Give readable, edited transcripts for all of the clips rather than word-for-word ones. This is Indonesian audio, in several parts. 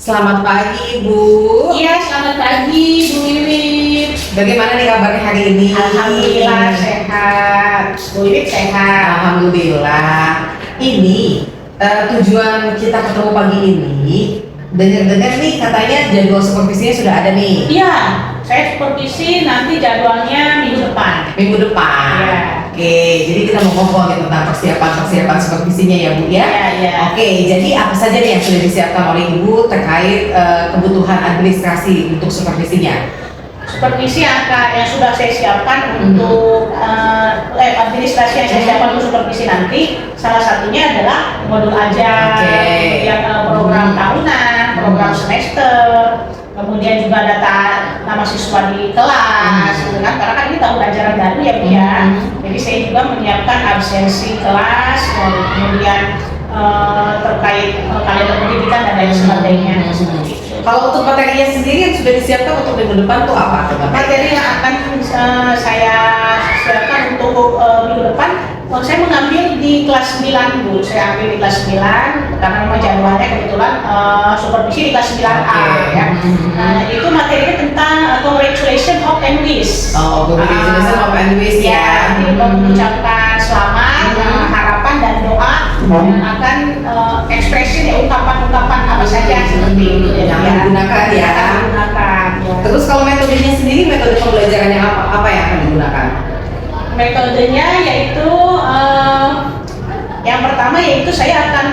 Selamat pagi Ibu. Iya, selamat pagi Bu Wiwit. Bagaimana nih kabarnya hari ini? Alhamdulillah sehat. Bu Wiwit sehat. Alhamdulillah. Ini tujuan kita ketemu pagi ini, dengar-dengar nih katanya jadwal supervisinya sudah ada nih. Iya, saya supervisi nanti jadwalnya minggu depan. Minggu depan. Iya. Oke, jadi kita mau ngomong nih tentang persiapan supervisinya ya Bu ya. Iya, iya. Oke, jadi apa saja nih yang sudah disiapkan oleh Ibu terkait kebutuhan administrasi untuk supervisinya? Supervisi yang sudah saya siapkan untuk administrasi yang saya siapkan untuk supervisi nanti, salah satunya adalah modul ajar, kemudian program tahunan, program semester, kemudian juga data nama siswa di kelas, gitu kan? Karena kan ini tahun ajaran baru ya Bu ya. Jadi saya juga menyiapkan absensi kelas, kemudian terkait kalender pendidikan dan lain sebagainya. Kalau untuk materinya sendiri yang sudah disiapkan untuk minggu depan tuh apa? Materi yang akan saya siapkan untuk minggu depan, saya mengambil di kelas 9 Bu. Saya ambil di kelas 9 karena memang jadwalnya kebetulan supervisi di kelas 9A ya. Itu materinya tentang congratulations of and wish. Oh, congratulations of and wish ya. Jadi mengucapkan selamat, harapan dan doa yang akan expression ya, ungkapan-ungkapan apa saja seperti itu yang digunakan ya. Digunakan. Terus kalau metodenya sendiri, metode pembelajarannya apa yang akan digunakan? Metodenya yaitu yang pertama yaitu saya akan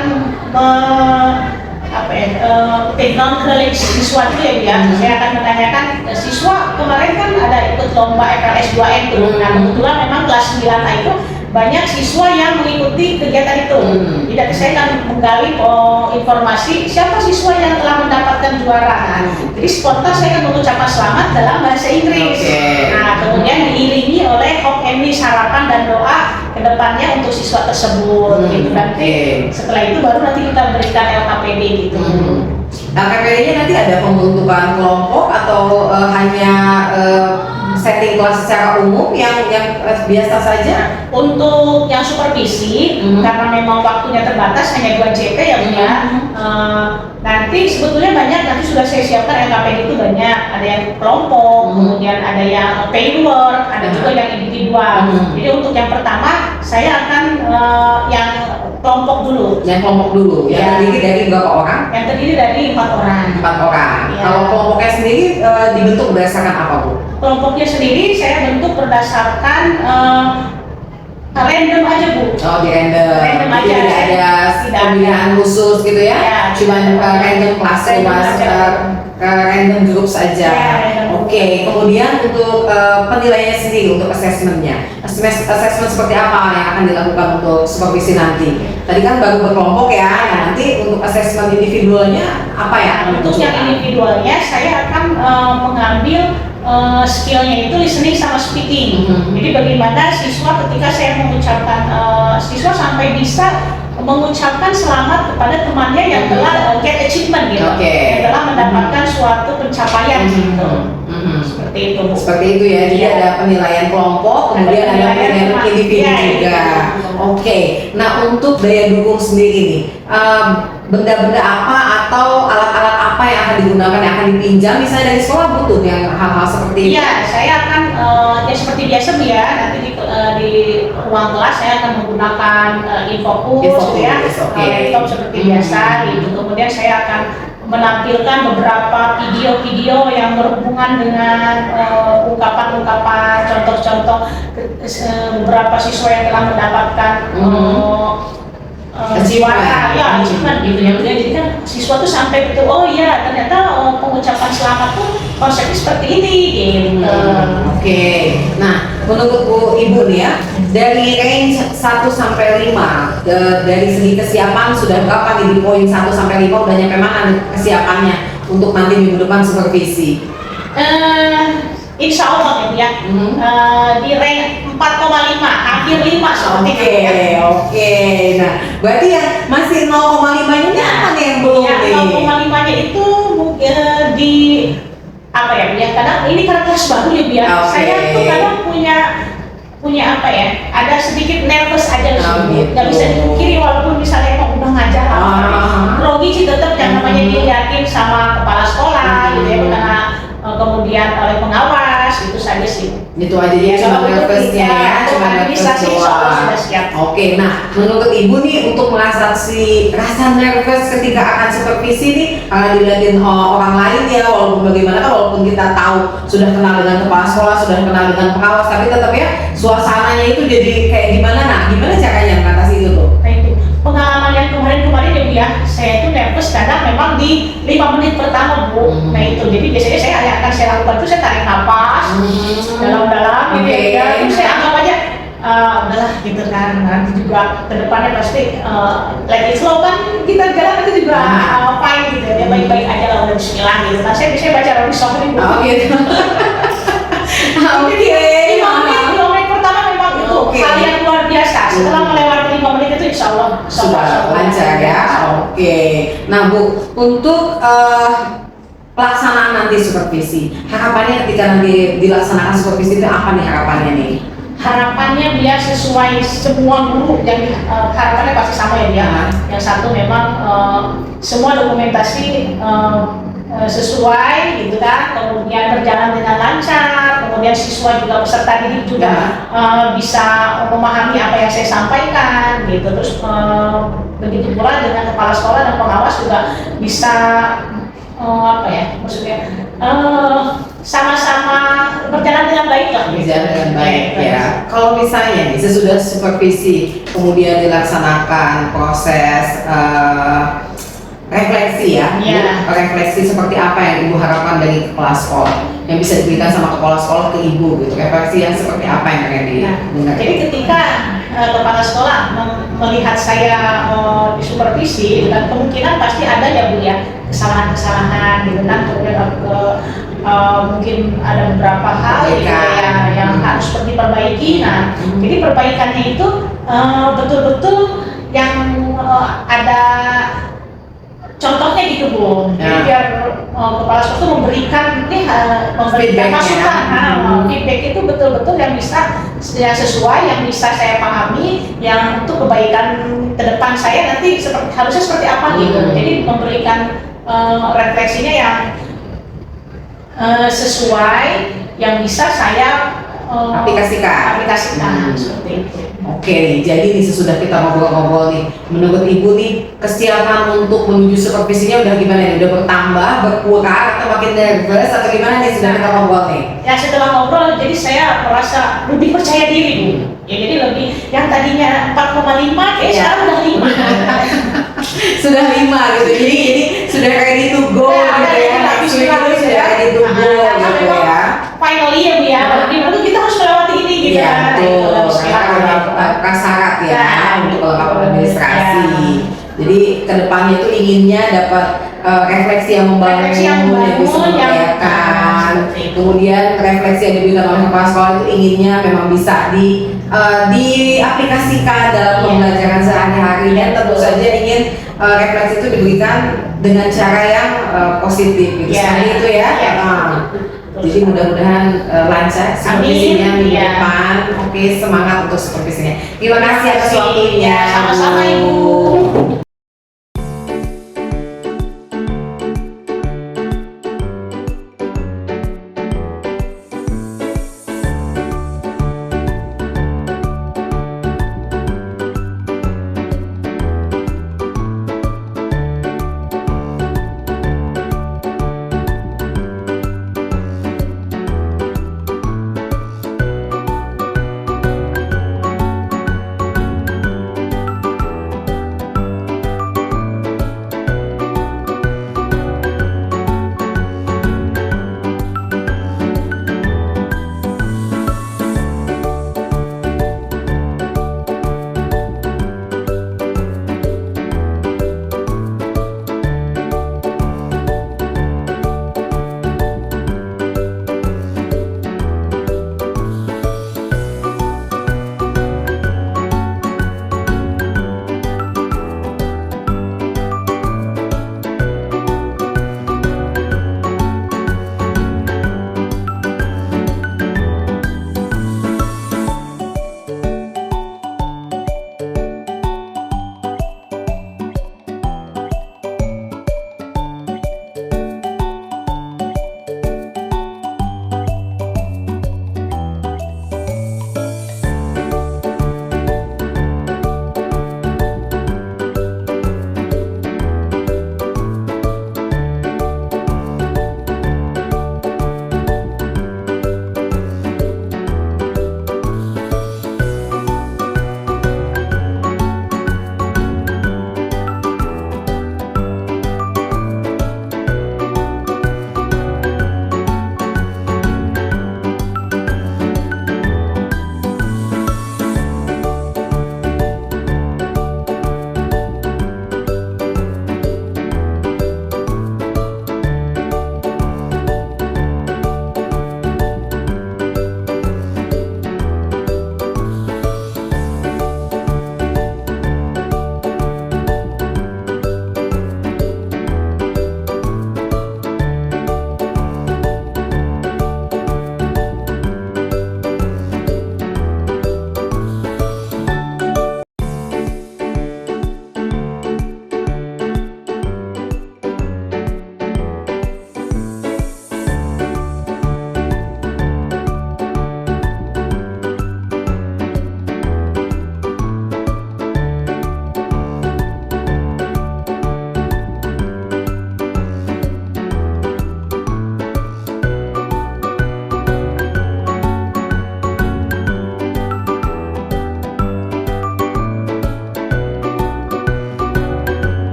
background knowledge siswa itu ya. Saya akan menanyakan siswa kemarin kan ada ikut lomba FLS 2N itu. Nah kebetulan memang kelas 9A itu banyak siswa yang mengikuti kegiatan itu. Jadi saya akan menggali informasi siapa siswa yang telah mendapatkan juara. Jadi spontan saya akan mengucapkan selamat dalam bahasa Inggris. Nah kemudian diiringi oleh hope and wish, harapan dan doa kedepannya untuk siswa tersebut. Gitu. Nanti setelah itu baru nanti kita berikan LKPD gitu. LKPD-nya nanti ada pembentukan kelompok atau hanya setting kelas secara umum yang biasa saja? Untuk yang supervisi, karena memang waktunya terbatas hanya 2 JP ya Bu ya. Nanti sebetulnya banyak, nanti sudah saya siapkan LKPD itu banyak. Ada yang kelompok, kemudian ada yang paid work, ada juga yang individual. Jadi untuk yang pertama saya akan yang kelompok dulu. Yang kelompok dulu, yang terdiri dari berapa orang? Yang terdiri dari 4 orang. 4 orang. Ya. Kalau kelompoknya sendiri dibentuk berdasarkan apa Bu? Kelompoknya sendiri saya bentuk berdasarkan random aja Bu. Oh, di random. Random aja. Jadi tidak ada pemilihan khusus gitu ya? Ya, cuman random kelas, random group saja. Ya, random. Oke, kemudian untuk penilaiannya sendiri, untuk assessmentnya, assessment seperti apa yang akan dilakukan untuk supervisi nanti? Tadi kan baru berkelompok ya, nah nanti untuk assessment individualnya apa ya? Untuk yang individualnya saya akan mengambil skillnya itu listening sama speaking. Jadi bagaimana siswa ketika saya mengucapkan siswa sampai bisa mengucapkan selamat kepada temannya yang telah get achievement gitu, yang telah mendapatkan suatu pencapaian gitu. Seperti itu. Seperti itu ya. Jadi ada penilaian kelompok, kemudian ada penilaian individu juga. Oke. Nah untuk daya dukung sendiri nih, benda-benda apa atau alat-alat apa yang akan digunakan, yang akan dipinjam misalnya dari sekolah butuh yang hal-hal seperti itu? Iya, saya akan ya seperti biasa Bu ya, nanti di ruang kelas saya akan menggunakan Infocus ya, laptop seperti biasa gitu. Kemudian saya akan menampilkan beberapa video-video yang berhubungan dengan ungkapan-ungkapan, contoh-contoh beberapa siswa yang telah mendapatkan juara, ya achievement gitu ya. Jadi kan siswa tuh sampai betul, oh iya ternyata pengucapan selamat tuh konsepnya seperti ini gitu. Oke. Nah menurut Ibu nih ya, dari range 1 sampai 5 dari segi kesiapan sudah berapa nih di poin 1 sampai 5 udah nyampe mana kesiapannya untuk nanti minggu depan supervisi? Insya Allah ya, di rank 4,5, hampir 5 seperti itu ya. Oke. Nah, berarti yang masih 0,5-nya apa nih yang belum nih? 0,5-nya itu di apa ya? Kadang ini karena kelas baru ya biar saya tuh kadang punya apa ya? Ada sedikit nervous aja gitu. Nggak bisa dipungkiri walaupun misalnya emang udah mengajar grogi sih tetap yang namanya dilihatin sama kepala sekolah gitu ya, karena kemudian oleh pengawas, itu saja sih. Itu aja ya, cuma nervousnya ya, cuma nervous doang. Oke, nah menurut ibu nih untuk mengatasi rasa nervous ketika akan supervisi nih, karena dilihatin orang lain ya, walaupun bagaimana kan, walaupun kita tahu sudah kenal dengan kepala sekolah, sudah kenal dengan pengawas, tapi tetap ya suasananya itu jadi kayak gimana? Nah, gimana caranya mengatasi itu tuh? Nah itu pengalaman yang kemarin ya Bu ya, saya tuh nervous karena memang di 5 menit pertama Bu. Nah itu, jadi biasanya yang akan saya lakukan itu saya tarik nafas dalam-dalam gitu ya, terus saya anggap aja udahlah gitu kan, nanti juga kedepannya pasti let it flow kan, kita jalan itu juga fine gitu ya, baik-baik aja lah, udah bismillah gitu. Nah saya biasanya baca Robi Sofri Bu. Gitu. Oke. 5 menit pertama memang itu hal yang luar biasa. Setelah melewati 5 menit itu insya Allah sudah lancar ya. Oke. Nah Bu, untuk pelaksanaan nanti supervisi, harapannya ketika nanti dilaksanakan supervisi itu apa nih harapannya nih? Harapannya biar sesuai semua guru, yang harapannya pasti sama ya dia. Yang satu memang semua dokumentasi sesuai gitu kan, kemudian berjalan dengan lancar, kemudian siswa juga peserta didik juga bisa memahami apa yang saya sampaikan gitu. Terus begitu pula dengan kepala sekolah dan pengawas juga bisa apa ya maksudnya sama-sama berjalan dengan baik lah. Berjalan dengan baik ya. Kalau misalnya nih sesudah supervisi kemudian dilaksanakan proses refleksi ya, refleksi seperti apa yang ibu harapkan dari kepala sekolah yang bisa diberikan sama kepala sekolah ke ibu gitu, refleksi yang seperti apa yang akan didengar? Jadi ketika kepala sekolah melihat saya disupervisi, dan kemungkinan pasti ada ya Bu ya kesalahan-kesalahan gitu kan, kemudian mungkin ada beberapa hal yang harus diperbaiki. Nah, jadi perbaikannya itu betul-betul yang ada contohnya gitu Bu. Jadi biar kepala sekolah itu memberikan masukan, feedback itu betul-betul yang bisa yang sesuai, yang bisa saya pahami, yang untuk kebaikan ke depan saya nanti harusnya seperti apa gitu. Jadi memberikan refleksinya yang sesuai, yang bisa saya aplikasikan seperti itu. Oke, jadi nih sesudah kita ngobrol-ngobrol nih, menurut ibu nih kesiapan untuk menuju supervisinya udah gimana nih? Udah bertambah, berkurang, atau makin nervous atau gimana nih sudah kita ngobrol nih? Ya setelah ngobrol, jadi saya merasa lebih percaya diri Bu. Ya jadi lebih, yang tadinya 4,5 kayak sekarang udah 5. Sudah 5 gitu, jadi sudah ready to go gitu ya. Sudah ready to go gitu ya. Finally ya Bu ya, lalu kita harus melewati ini gitu kan. Prasyarat ya untuk kelengkapan administrasi. Jadi kedepannya itu inginnya dapat refleksi yang membangun, yang bisa membahayakan. Kemudian refleksi yang diberikan oleh kepala sekolah itu inginnya memang bisa diaplikasikan dalam pembelajaran sehari-hari, dan tentu saja ingin refleksi itu diberikan dengan cara yang positif gitu. Seperti itu ya. Jadi mudah-mudahan lancar supervisinya minggu depan. Oke, semangat untuk supervisinya. Terima kasih atas waktunya. Sama-sama Ibu.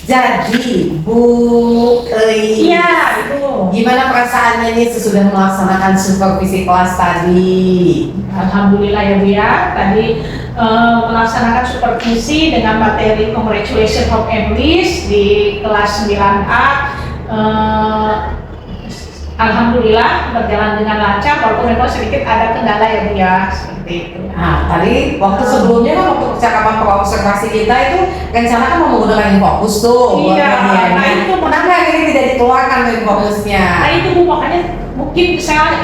Jadi, Bu Ei, Iya, itu. gimana perasaannya nih sesudah melaksanakan supervisi kelas tadi? Alhamdulillah ya Bu ya, tadi melaksanakan supervisi dengan materi Congratulations Hope and Wish di kelas 9A. Alhamdulillah berjalan dengan lancar, walaupun memang sedikit ada kendala ya Bu ya, seperti itu. Nah, tadi waktu sebelumnya kan waktu percakapan observasi kita itu rencana kan mau menggunakan Infocus tuh buat Iya, medianya. nah itu Kenapa ini tidak dikeluarkan tuh Infocusnya? Nah itu Bu, makanya mungkin salah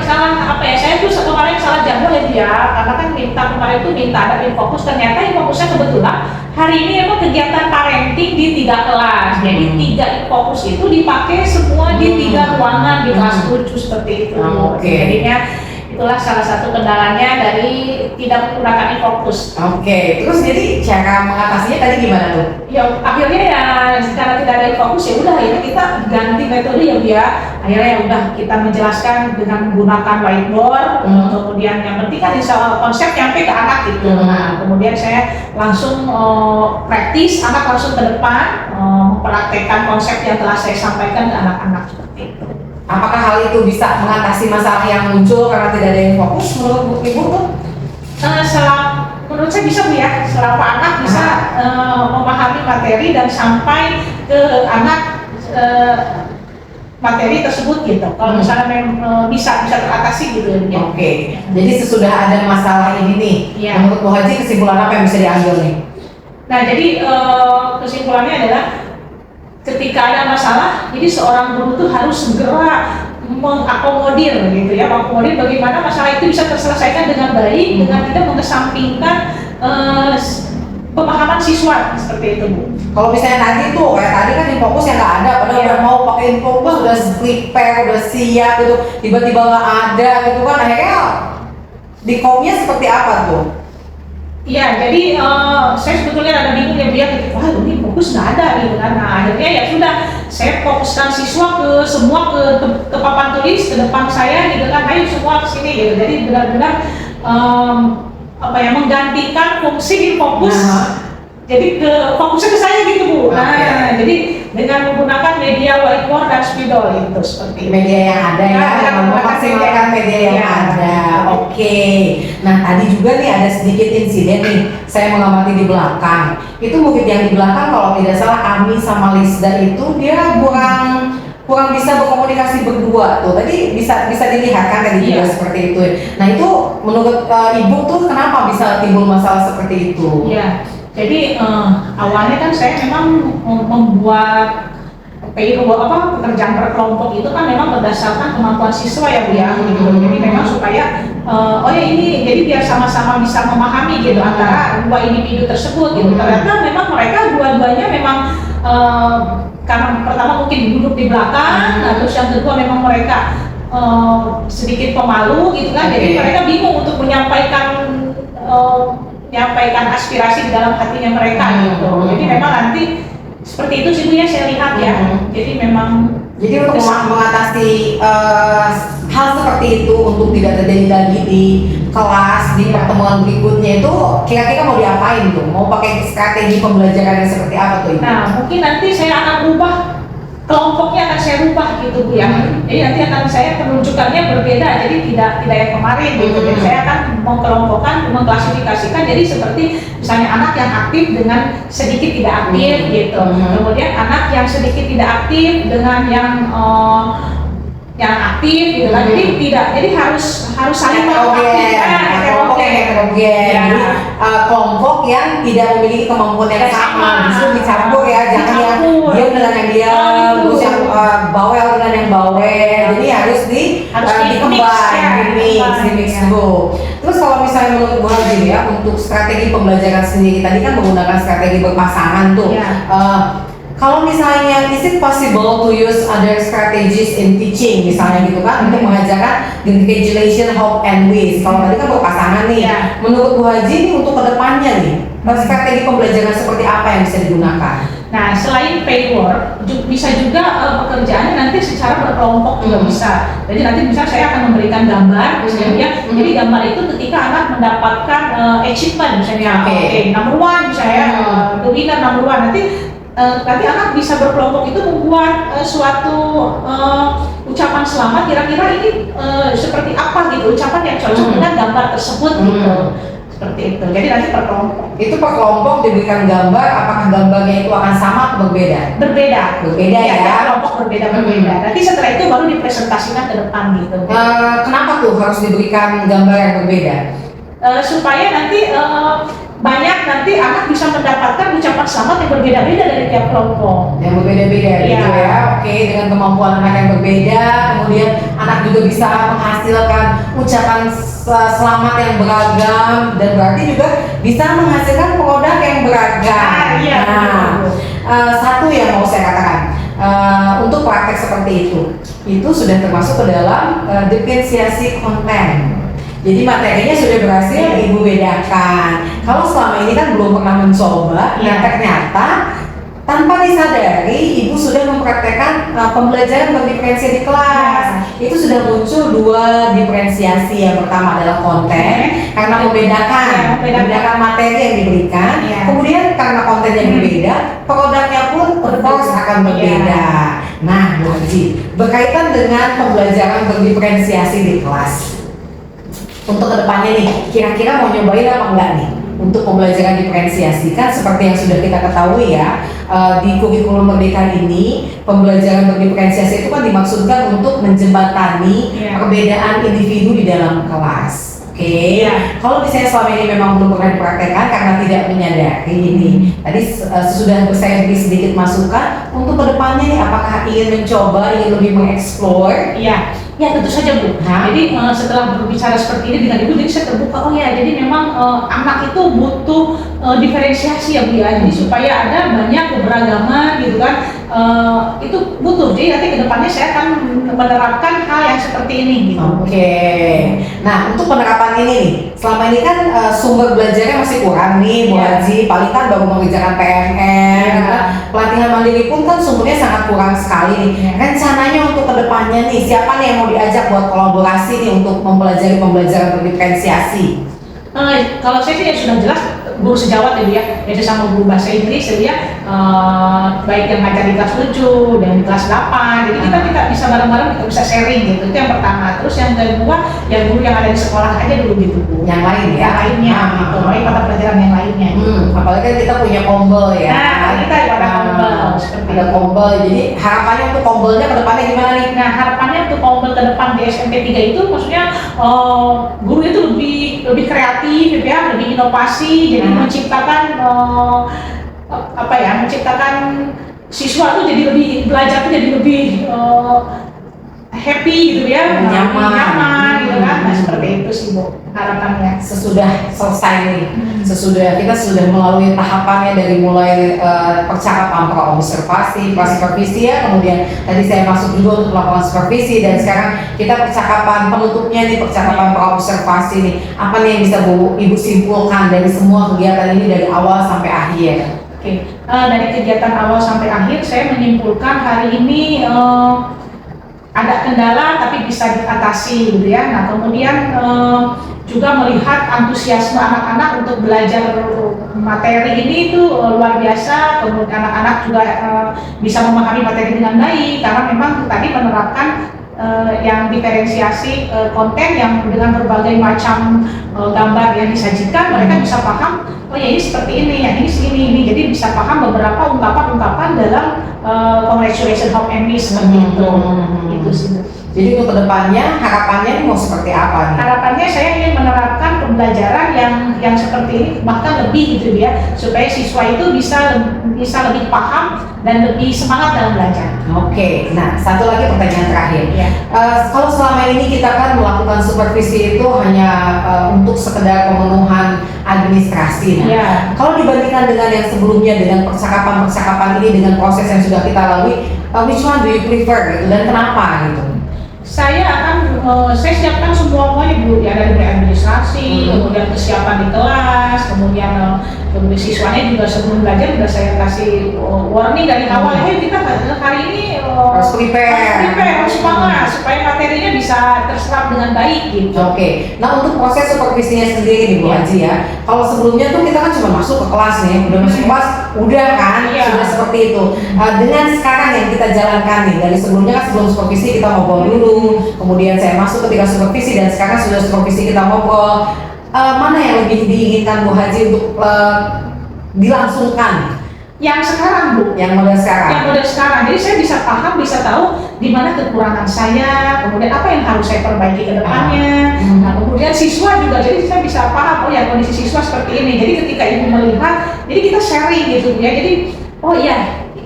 apa ya, saya tuh kemarin salah jadwal ya Bu ya, karena kan kemarin tuh minta ada Infocus, ternyata Infocusnya kebetulan hari ini emang kegiatan parenting di 3 kelas, jadi 3 Infocus itu dipakai semua di 3 ruangan di kelas 7 seperti itu. Oke. Jadinya itulah salah satu kendalanya dari tidak menggunakan Infocus. Oke, terus jadi cara mengatasinya tadi gimana tuh? Ya akhirnya ya karena tidak ada fokus ya udah akhirnya kita ganti metode ya Bu ya. Akhirnya ya udah kita menjelaskan dengan menggunakan whiteboard, kemudian yang penting kan insya konsep nyampe ke anak gitu. Nah, kemudian saya langsung praktis, anak langsung ke depan mempraktekkan konsep yang telah saya sampaikan ke anak-anak seperti itu. Apakah hal itu bisa mengatasi masalah yang muncul karena tidak ada yang fokus menurut Ibu tuh? Menurut saya bisa Bu ya, selama anak bisa memahami materi dan sampai ke anak materi tersebut gitu. Kalau misalnya bisa teratasi gitu ya. Oke, jadi sesudah ada masalah ini nih, Iya. menurut Bu Haji kesimpulan apa yang bisa diambil nih? Nah jadi kesimpulannya adalah ketika ada masalah, jadi seorang guru tuh harus segera mengakomodir gitu ya, mengakomodir bagaimana masalah itu bisa terselesaikan dengan baik dengan tidak mengesampingkan pemahaman siswa seperti itu Bu. Kalau misalnya tadi tuh kayak tadi kan Infocus yang nggak ada, padahal Iya. udah mau pakai Infocus, udah prepare, udah siap gitu, tiba-tiba nggak ada gitu kan, akhirnya di kopnya seperti apa tuh? Iya, jadi saya sebetulnya ada bingung ya dia gitu, wah ini fokus nggak ada gitu kan. Nah akhirnya ya sudah, saya fokuskan siswa semua ke papan tulis ke depan saya gitu kan, ayo semua ke sini gitu. Jadi benar-benar apa ya, menggantikan fungsi fokus. Jadi fokusnya ke saya gitu Bu. Nah, jadi dengan menggunakan media whiteboard dan spidol itu seperti itu. Media yang ada ya, memaksimalkan media yang ada. Oke. Nah tadi juga nih ada sedikit insiden nih, saya mengamati di belakang. Itu murid yang di belakang kalau tidak salah Ami sama Lisda itu dia kurang bisa berkomunikasi berdua tuh. Tadi bisa dilihat kan tadi juga seperti itu. Nah itu menurut Ibu tuh kenapa bisa timbul masalah seperti itu? Iya. Jadi awalnya kan saya memang membuat pekerjaan berkelompok itu kan memang berdasarkan kemampuan siswa ya Bu ya. Gitu. Jadi memang supaya oh ya ini jadi biar sama-sama bisa memahami gitu antara dua individu tersebut gitu. Ternyata memang mereka dua-duanya memang karena pertama mungkin duduk di belakang, nah terus yang kedua memang mereka sedikit pemalu gitu kan. Jadi mereka bingung untuk menyampaikan aspirasi di dalam hatinya mereka gitu. Jadi memang nanti seperti itu sih Bu ya, saya lihat ya. Jadi memang untuk mengatasi hal seperti itu untuk tidak terjadi lagi di kelas di pertemuan berikutnya itu kira-kira mau diapain tuh? Mau pakai strategi pembelajaran yang seperti apa tuh? Nah mungkin nanti saya akan rubah kelompoknya, akan saya rubah gitu Bu ya. Jadi nanti akan saya penunjukannya berbeda, jadi tidak yang kemarin gitu. Jadi saya akan mengkelompokkan, mengklasifikasikan jadi seperti misalnya anak yang aktif dengan sedikit tidak aktif gitu. Kemudian anak yang sedikit tidak aktif dengan yang aktif gitu kan. Jadi harus saling heterogen. Jadi kelompok yang tidak memiliki kemampuan yang sama justru dicampur ya, jangan yang diam dengan yang diam, terus yang bawel dengan yang bawel. Jadi harus dikembang, di mix dulu. Terus kalau misalnya menurut Bu Haji ya, untuk strategi pembelajaran sendiri tadi kan menggunakan strategi berpasangan tuh. Kalau misalnya is it possible to use other strategies in teaching misalnya gitu kan untuk mengajarkan congratulations, hope and wish. Kalau tadi kan berpasangan nih. Menurut Bu Haji nih untuk kedepannya nih strategi pembelajaran seperti apa yang bisa digunakan? Nah selain paid work bisa juga pekerjaannya nanti secara berkelompok juga bisa. Jadi nanti misalnya saya akan memberikan gambar misalnya ya. Jadi gambar itu ketika anak mendapatkan achievement misalnya number one misalnya the winner number one, nanti nanti anak bisa berkelompok itu membuat suatu ucapan selamat, kira-kira ini seperti apa gitu, ucapan yang cocok dengan gambar tersebut gitu. Seperti itu. Jadi nanti per kelompok. Itu per kelompok diberikan gambar, apakah gambarnya itu akan sama atau berbeda? Berbeda. Berbeda ya. Kelompok berbeda. Nanti setelah itu baru dipresentasikan ke depan gitu. Kenapa tuh harus diberikan gambar yang berbeda? Supaya nanti banyak nanti anak bisa mendapatkan ucapan selamat yang berbeda-beda dari tiap kelompok. Yang berbeda-beda gitu ya. Oke, dengan kemampuan anak yang berbeda, kemudian anak juga bisa menghasilkan ucapan selamat yang beragam, dan berarti juga bisa menghasilkan produk yang beragam. Iya. Satu yang mau saya katakan, untuk praktek seperti itu sudah termasuk ke dalam diferensiasi konten. Jadi materinya sudah berhasil Ibu bedakan. Kalau selama ini kan belum pernah mencoba, nah ternyata tanpa disadari Ibu sudah mempraktekkan pembelajaran berdiferensiasi di kelas. Itu sudah muncul dua diferensiasi. Yang pertama adalah konten, karena membedakan materi yang diberikan. Kemudian karena kontennya berbeda, produknya pun of course akan berbeda. Nah, Bu Haji, berkaitan dengan pembelajaran berdiferensiasi di kelas, untuk kedepannya nih, kira-kira mau nyobain apa enggak nih untuk pembelajaran diferensiasi? Kan seperti yang sudah kita ketahui ya, di kurikulum Merdeka ini pembelajaran berdiferensiasi itu kan dimaksudkan untuk menjembatani perbedaan individu di dalam kelas. Oke. Kalau misalnya selama ini memang belum pernah dipraktekkan karena tidak menyadari ini, tadi sudah saya beri sedikit masukan untuk kedepannya nih, apakah ingin mencoba, ingin lebih mengeksplor? Ya tentu saja Bu. Jadi setelah berbicara seperti ini dengan Ibu, jadi saya terbuka, oh ya jadi memang anak itu butuh diferensiasi ya Bu ya. Jadi supaya ada banyak keberagaman gitu kan, itu butuh. Jadi nanti kedepannya saya akan menerapkan hal yang seperti ini gitu. Oke. Nah untuk penerapan ini nih, selama ini kan sumber belajarnya masih kurang nih Bu Haji, paling kan baru mengerjakan PNN, pelatihan mandiri pun kan sumbernya sangat kurang sekali nih. Rencananya untuk kedepannya nih, siapa nih yang mau diajak buat kolaborasi nih untuk mempelajari pembelajaran berdiferensiasi? Kalau saya sih ya sudah jelas guru sejawat ya, yaitu sama guru bahasa Inggris ya, baik yang ngajar di kelas 7 dan di kelas 8. Jadi kita bisa bareng-bareng, kita bisa sharing gitu. Itu yang pertama. Terus yang kedua, ya guru yang ada di sekolah aja dulu gitu Bu. Yang lain ya? Yang lainnya gitu, mata pelajaran yang lainnya. Apalagi kan kita punya kombel ya. Kita ada kombel. Ada kombel, jadi harapannya untuk kombelnya ke depannya gimana nih? Nah harapannya untuk kombel ke depan di SMP 3 itu maksudnya guru itu lebih kreatif ya, lebih inovasi, jadi menciptakan menciptakan siswa tuh jadi lebih belajar tuh jadi lebih happy gitu ya, nyaman gitu kan. Nah seperti itu sih Bu harapannya. Sesudah selesai nih, kita sudah melalui tahapannya dari mulai percakapan pra-observasi, pra-supervisi ya, kemudian tadi saya masuk juga untuk melakukan supervisi, dan sekarang kita percakapan penutupnya nih, percakapan pra-observasi nih. Apa nih yang bisa Ibu simpulkan dari semua kegiatan ini dari awal sampai akhir? Dari kegiatan awal sampai akhir saya menyimpulkan hari ini ada kendala tapi bisa diatasi gitu ya. Nah kemudian juga melihat antusiasme anak-anak untuk belajar materi ini itu luar biasa. Kemudian anak-anak juga bisa memahami materi dengan baik karena memang tadi menerapkan yang diferensiasi konten yang dengan berbagai macam gambar yang disajikan. Mereka bisa paham, oh ya ini seperti ini, ya ini, jadi bisa paham beberapa ungkapan-ungkapan dalam congratulations, how and me seperti itu. Itu sih. Jadi untuk kedepannya harapannya mau seperti apa nih? Harapannya saya ingin menerapkan pembelajaran yang seperti ini, bahkan lebih gitu ya, supaya siswa itu bisa lebih paham dan lebih semangat dalam belajar. Oke, nah satu lagi pertanyaan terakhir. Kalau selama ini kita kan melakukan supervisi itu hanya untuk sekedar pemenuhan administrasi. Kalau dibandingkan dengan yang sebelumnya, dengan percakapan ini, dengan proses yang sudah kita lalui, which one do you prefer gitu, dan kenapa gitu? Saya akan saya siapkan semuanya dulu ya, dari administrasi, kemudian kesiapan di kelas, kemudian siswanya juga sebelum belajar sudah saya kasih warning dari awal, hey kita hari ini harus prepare, harus semangat supaya materinya bisa terserap dengan baik gitu. Oke. Nah untuk proses supervisinya sendiri nih Bu Haji ya, kalau sebelumnya tuh kita kan cuma masuk ke kelas nih, udah masuk kelas, udah kan, sudah seperti itu. Dengan sekarang yang kita jalankan nih, dari sebelumnya kan sebelum supervisi kita ngobrol dulu, kemudian saya masuk ketika supervisi dan sekarang sudah supervisi kita ngobrol. Mana yang lebih diinginkan Bu Haji untuk dilangsungkan? Yang sekarang Bu, yang model sekarang. Yang model sekarang, jadi saya bisa paham, bisa tahu di mana kekurangan saya, kemudian apa yang harus saya perbaiki ke depannya. Nah kemudian siswa juga, jadi saya bisa paham, oh ya kondisi siswa seperti ini. Jadi ketika ibu melihat, jadi kita sharing gitu ya. Jadi oh iya,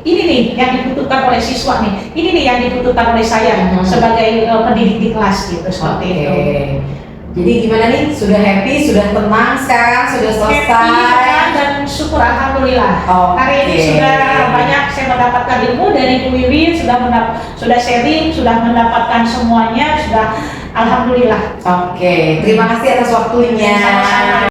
ini nih yang dibutuhkan oleh siswa nih, ini nih yang dibutuhkan oleh saya sebagai pendidik di kelas gitu, seperti itu. Jadi gimana nih? Sudah happy, sudah tenang sekarang, sudah selesai. Happy dan syukur alhamdulillah. Hari ini sudah banyak saya mendapatkan ilmu dari Bu Wiwin, sudah sharing, sudah mendapatkan semuanya, sudah alhamdulillah. Terima kasih atas waktunya. Sama-sama.